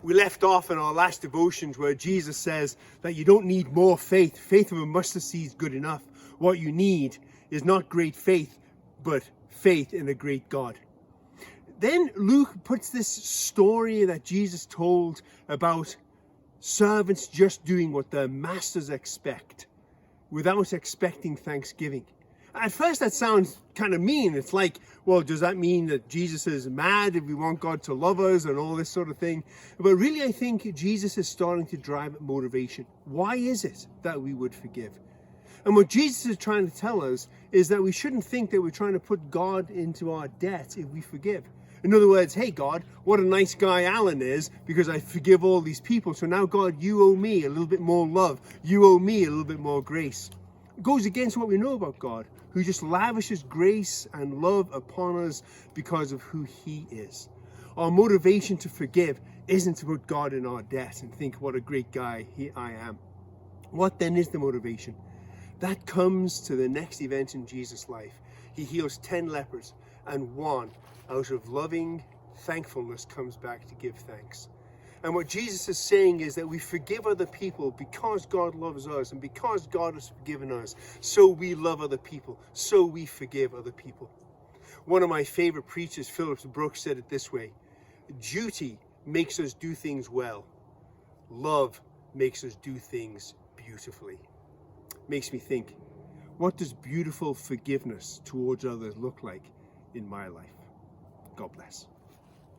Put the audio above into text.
We left off in our last devotions where Jesus says that you don't need more faith. Faith of a mustard seed is good enough. What you need is not great faith, but faith in a great God. Then Luke puts this story that Jesus told about servants just doing what their masters expect without expecting thanksgiving. At first that sounds kind of mean. It's like, well, does that mean that Jesus is mad if we want God to love us and all this sort of thing? But really, I think Jesus is starting to drive at motivation. Why is it that we would forgive? And what Jesus is trying to tell us is that we shouldn't think that we're trying to put God into our debt if we forgive. In other words, hey God, what a nice guy Alan is because I forgive all these people. So now God, you owe me a little bit more love. You owe me a little bit more grace. It goes against what we know about God, who just lavishes grace and love upon us because of who he is. Our motivation to forgive isn't to put God in our debt and think what a great guy I am. What then is the motivation? That comes to the next event in Jesus' life. He heals 10 lepers and one out of loving thankfulness comes back to give thanks. And what Jesus is saying is that we forgive other people because God loves us and because God has forgiven us. So we love other people. So we forgive other people. One of my favorite preachers, Phillips Brooks, said it this way: duty makes us do things well. Love makes us do things beautifully. Makes me think, what does beautiful forgiveness towards others look like in my life? God bless.